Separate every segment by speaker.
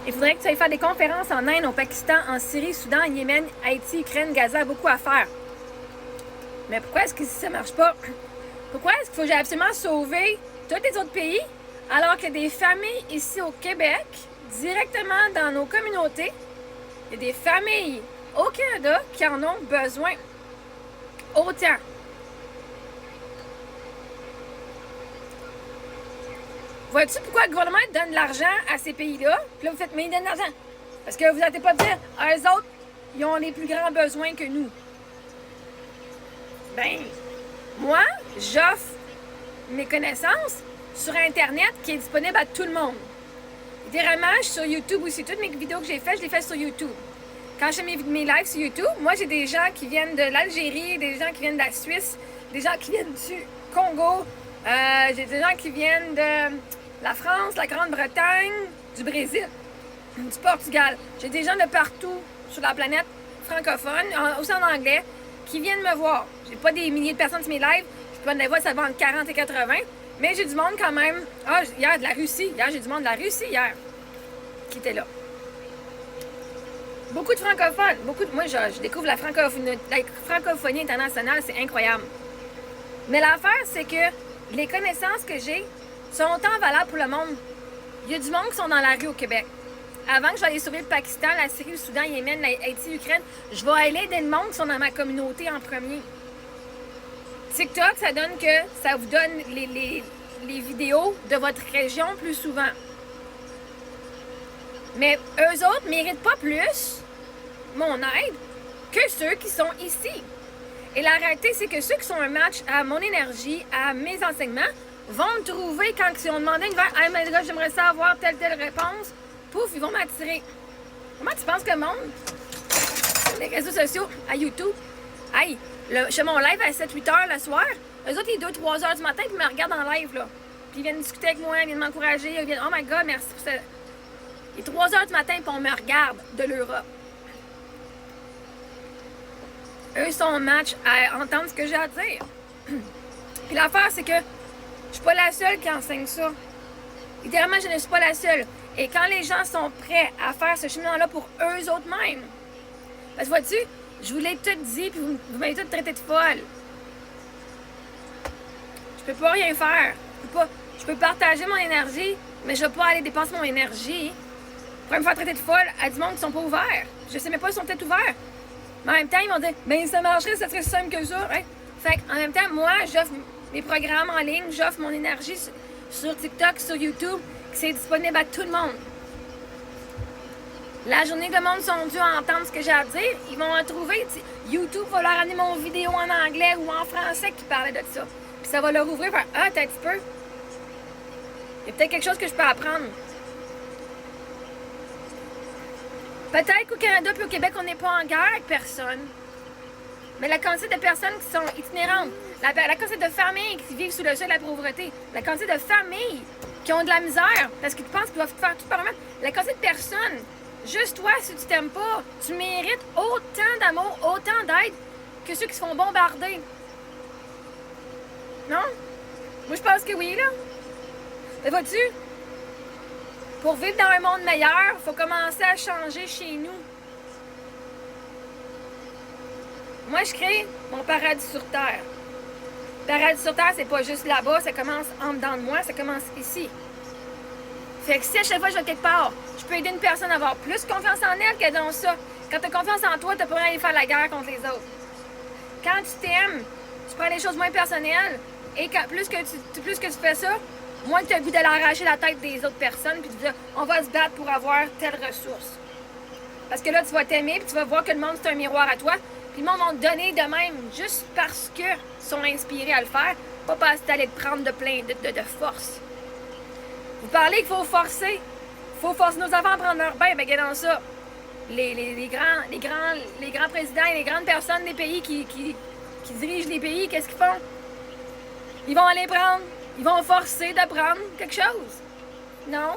Speaker 1: Il faudrait que tu ailles faire des conférences en Inde, au Pakistan, en Syrie, Soudan, Yémen, Haïti, Ukraine, Gaza, beaucoup à faire. Mais pourquoi est-ce que ça marche pas? Pourquoi est-ce qu'il faut que j'aille absolument sauver tous les autres pays alors que des familles ici au Québec, directement dans nos communautés, il y a des familles au Canada qui en ont besoin autant? Vois-tu pourquoi le gouvernement donne de l'argent à ces pays-là? Puis là, vous faites, mais ils donnent de l'argent. Parce que vous n'arrêtez pas de dire, eux autres, ils ont les plus grands besoins que nous. Ben, moi, j'offre mes connaissances sur Internet qui est disponible à tout le monde. Littéralement, je suis sur YouTube aussi. Toutes mes vidéos que j'ai faites, je les fais sur YouTube. Quand je fais mes lives sur YouTube, moi, j'ai des gens qui viennent de l'Algérie, des gens qui viennent de la Suisse, des gens qui viennent du Congo, j'ai des gens qui viennent de la France, la Grande-Bretagne, du Brésil, du Portugal. J'ai des gens de partout sur la planète francophone, aussi en anglais, qui viennent me voir. J'ai pas des milliers de personnes sur mes lives. Je peux en avoir, ça va entre 40 et 80. Mais j'ai du monde quand même. Ah, hier, de la Russie. Hier, j'ai du monde de la Russie, hier, qui était là. Beaucoup de francophones. Moi, je découvre la francophonie internationale, c'est incroyable. Mais l'affaire, c'est que les connaissances que j'ai sont autant valables pour le monde. Il y a du monde qui sont dans la rue au Québec. Avant que je vais aller sauver le Pakistan, la Syrie, le Soudan, Yémen, Haïti, l'Ukraine, je vais aller aider le monde qui sont dans ma communauté en premier. TikTok, ça donne que ça vous donne les vidéos de votre région plus souvent. Mais eux autres ne méritent pas plus mon aide que ceux qui sont ici. Et la réalité, c'est que ceux qui sont un match à mon énergie, à mes enseignements, vont me trouver quand ils ont demandé une « Hey, mais gars, j'aimerais ça avoir telle réponse. » Pouf, ils vont m'attirer. Comment tu penses que le monde, les réseaux sociaux, à YouTube, hey, je fais mon live à 7-8 heures le soir, eux autres, il est 2-3 heures du matin, puis ils me regardent en live, là. Puis ils viennent discuter avec moi, ils viennent m'encourager, ils viennent « Oh my God, merci pour ça. » Il est 3 heures du matin, puis on me regarde de l'Europe. Eux sont match à entendre ce que j'ai à dire. Puis l'affaire, c'est que je suis pas la seule qui enseigne ça. Littéralement, je ne suis pas la seule. Et quand les gens sont prêts à faire ce chemin-là pour eux autres mêmes, parce que vois-tu, je vous l'ai tout dit, puis vous m'avez tout traité de folle. Je peux pas rien faire. Je peux partager mon énergie, mais je vais pas aller dépenser mon énergie pour me faire traiter de folle à du monde qui sont pas ouverts. Je sais même pas s'ils sont peut-être ouverts. Mais en même temps, ils m'ont dit, ben ça marcherait, ça serait si simple que ça. Hein? Fait qu'en même temps, moi, j'offre mes programmes en ligne, j'offre mon énergie sur TikTok, sur YouTube, c'est disponible à tout le monde. La journée que le monde sont dû à entendre ce que j'ai à dire, ils vont en trouver. YouTube va leur amener mon vidéo en anglais ou en français qui parlait de ça. Puis ça va leur ouvrir vers « Ah, t'as un petit peu. Il y a peut-être quelque chose que je peux apprendre. » Peut-être qu'au Canada puis au Québec, on n'est pas en guerre avec personne. Mais la quantité de personnes qui sont itinérantes, la quantité de familles qui vivent sous le seuil de la pauvreté, la quantité de familles qui ont de la misère parce qu'ils pensent qu'ils doivent faire tout par eux-mêmes, la quantité de personnes, juste toi, si tu t'aimes pas, tu mérites autant d'amour, autant d'aide que ceux qui se font bombarder. Non? Moi, je pense que oui, là. Mais vois-tu? Pour vivre dans un monde meilleur, il faut commencer à changer chez nous. Moi, je crée mon paradis sur Terre. Le paradis sur Terre, c'est pas juste là-bas, ça commence en dedans de moi, ça commence ici. Fait que si à chaque fois que je vais quelque part, je peux aider une personne à avoir plus confiance en elle que dans ça. Quand tu as confiance en toi, tu n'as pas besoin d'aller faire la guerre contre les autres. Quand tu t'aimes, tu prends les choses moins personnelles et plus que tu fais ça, moins que tu as le goût d'aller arracher la tête des autres personnes puis de dire on va se battre pour avoir telle ressource. Parce que là, tu vas t'aimer puis tu vas voir que le monde, c'est un miroir à toi. Puis le monde va te donner de même juste parce qu'ils sont inspirés à le faire, pas parce que tu allais te prendre de force. Vous parlez qu'il faut forcer. Il faut forcer nos enfants à prendre leur bain. Ben, regardons ça. Les grands présidents et les grandes personnes des pays qui dirigent les pays, qu'est-ce qu'ils font? Ils vont aller prendre. Ils vont forcer de prendre quelque chose. Non.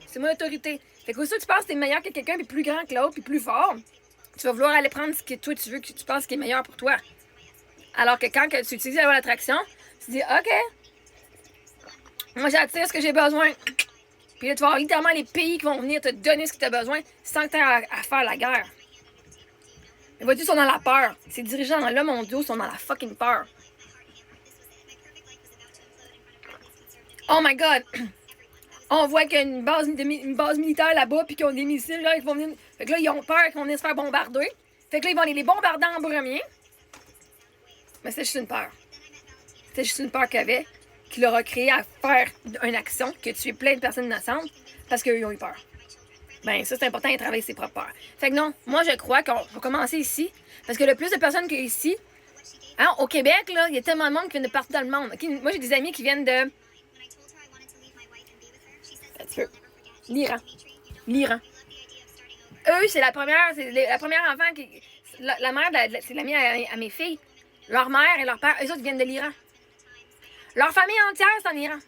Speaker 1: C'est mon autorité. Fait qu'au que tu penses que t'es meilleur que quelqu'un, puis plus grand que l'autre, puis plus fort, tu vas vouloir aller prendre ce que toi tu veux, que tu penses qui est meilleur pour toi. Alors que quand tu utilises la loi d'attraction, tu dis OK. Moi, j'attire ce que j'ai besoin. Puis là, tu vas avoir littéralement les pays qui vont venir te donner ce que tu as besoin sans que tu aies à faire la guerre. Mais vois-tu, ils sont dans la peur. Ces dirigeants-là mondiaux sont dans la fucking peur. Oh my God! On voit qu'il y a une base militaire là-bas, puis qu'ils ont des missiles, là, qui vont venir. Fait que là, ils ont peur qu'ils vont venir se faire bombarder. Fait que là, ils vont aller les bombarder en premier. Mais c'est juste une peur. C'est juste une peur qu'il y avait, qui leur a créé à faire une action, qui a tué plein de personnes innocentes, parce qu'eux, ils ont eu peur. Ben, ça, c'est important de travailler ses propres peurs. Fait que non, moi, je crois qu'on va commencer ici, parce que le plus de personnes qu'il y a ici, hein, au Québec, là, il y a tellement de monde qui vient de partout dans le monde. Okay? Moi, j'ai des amis qui viennent de... L'Iran. L'Iran. Eux, c'est la première enfant qui... La mère, c'est l'amie à mes filles. Leur mère et leur père, eux autres viennent de l'Iran. Leur famille entière, c'est en Iran.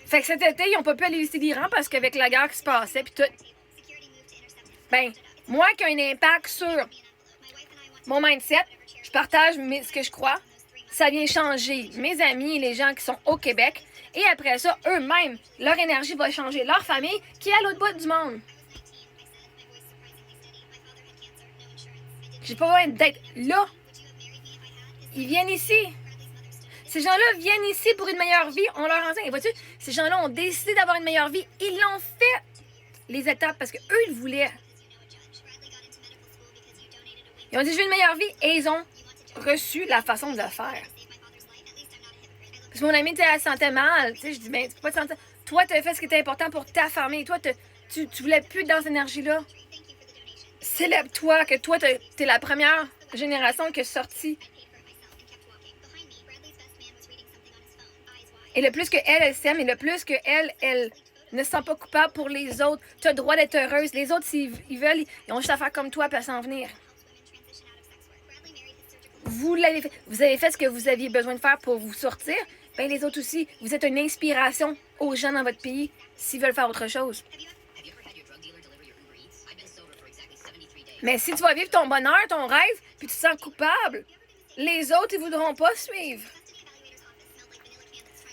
Speaker 1: Fait que cet été, ils n'ont pas pu aller visiter l'Iran parce qu'avec la guerre qui se passait, puis tout. Ben, moi qui ai un impact sur mon mindset, je partage ce que je crois, ça vient changer mes amis et les gens qui sont au Québec. Et après ça, eux-mêmes, leur énergie va changer leur famille qui est à l'autre bout du monde. J'ai pas besoin d'être là. Ils viennent ici. Ces gens-là viennent ici pour une meilleure vie. On leur enseigne. Et vois-tu, ces gens-là ont décidé d'avoir une meilleure vie. Ils l'ont fait, les étapes, parce qu'eux, ils voulaient. Ils ont dit, je veux une meilleure vie. Et ils ont reçu la façon de le faire. Parce que mon ami, elle se sentait mal. Tu sais, je dis, ben, tu peux pas te sentir... Toi, tu as fait ce qui était important pour ta famille. Toi, tu voulais plus dans cette énergie-là. Célèbre-toi, que toi, t'es la première génération qui est sortie. Et le plus qu'elle s'aime, et le plus qu'elle ne se sent pas coupable pour les autres, tu as le droit d'être heureuse. Les autres, s'ils veulent, ils ont juste à faire comme toi, puis s'en venir. Vous l'avez fait. Vous avez fait ce que vous aviez besoin de faire pour vous sortir. Ben les autres aussi. Vous êtes une inspiration aux gens dans votre pays s'ils veulent faire autre chose. Mais si tu vas vivre ton bonheur, ton rêve, puis tu te sens coupable, les autres, ils voudront pas suivre.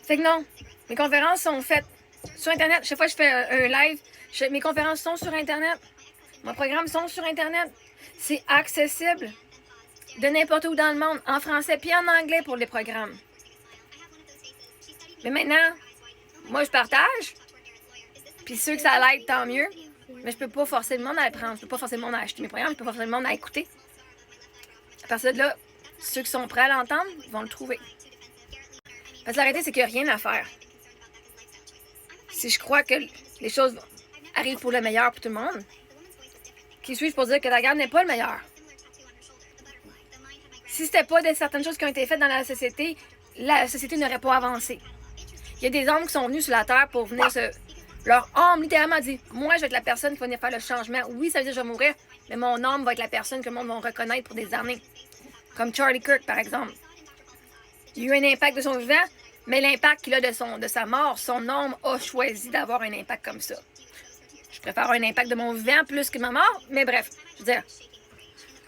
Speaker 1: Fait que non, mes conférences sont faites sur Internet. Chaque fois que je fais un live, mes conférences sont sur Internet. Mes programmes sont sur Internet. C'est accessible de n'importe où dans le monde, en français puis en anglais pour les programmes. Mais maintenant, moi, je partage. Puis ceux que ça l'aide, tant mieux. Mais je peux pas forcer le monde à le prendre. Je peux pas forcer le monde à acheter mes programmes. Je peux pas forcer le monde à écouter. À partir de là, ceux qui sont prêts à l'entendre, ils vont le trouver. Parce que la réalité, c'est qu'il n'y a rien à faire. Si je crois que les choses arrivent pour le meilleur pour tout le monde, qui suis-je pour dire que la guerre n'est pas le meilleur? Si c'était pas de certaines choses qui ont été faites dans la société n'aurait pas avancé. Il y a des hommes qui sont venus sur la Terre pour venir leur âme littéralement dit, moi je vais être la personne qui va venir faire le changement. Oui, ça veut dire que je vais mourir, mais mon âme va être la personne que le monde va reconnaître pour des années. Comme Charlie Kirk, par exemple. Il y a eu un impact de son vivant, mais l'impact qu'il a de sa mort, son âme a choisi d'avoir un impact comme ça. Je préfère un impact de mon vivant plus que ma mort, mais bref, je veux dire,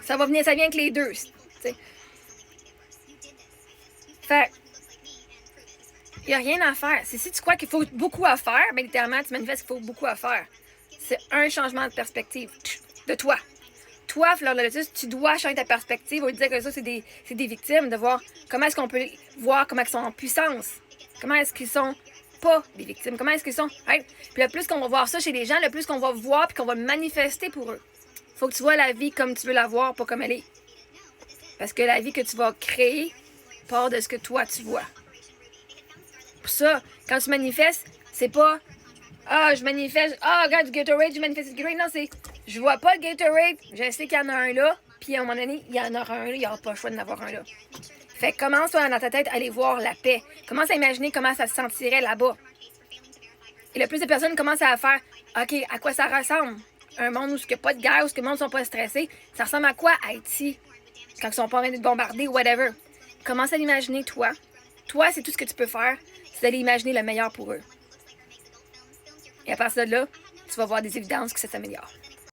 Speaker 1: ça vient avec les deux. T'sais. Fait, il n'y a rien à faire. Si tu crois qu'il faut beaucoup à faire, bien littéralement, tu manifestes qu'il faut beaucoup à faire. C'est un changement de perspective de toi. Toi, Fleur de Lotus, tu dois changer ta perspective au lieu de dire que ça, c'est des victimes, de voir comment est-ce qu'on peut voir comment ils sont en puissance. Comment est-ce qu'ils sont pas des victimes. Comment est-ce qu'ils sont. Right? Puis le plus qu'on va voir ça chez les gens, le plus qu'on va voir puis qu'on va manifester pour eux. Faut que tu vois la vie comme tu veux la voir, pas comme elle est. Parce que la vie que tu vas créer part de ce que toi, tu vois. Pour ça, quand tu manifestes, c'est pas « Ah, je manifeste, regarde du Gatorade, je manifeste du Gatorade. » Non, c'est « Je vois pas le Gatorade, je sais qu'il y en a un là, puis à un moment donné, il y en aura un là, il n'y aura pas le choix d'en avoir un là. » Fait que commence, toi, dans ta tête, à aller voir la paix. Commence à imaginer comment ça se sentirait là-bas. Et le plus de personnes commencent à faire « OK, à quoi ça ressemble? Un monde où il n'y a pas de guerre, où le monde ne sont pas stressés. Ça ressemble à quoi, Haïti? Quand ils sont pas en train de bombarder, whatever. » Commence à l'imaginer, toi. Toi, c'est tout ce que tu peux faire, c'est d'aller imaginer le meilleur pour eux. Et à partir de là, tu vas voir des évidences que ça s'améliore.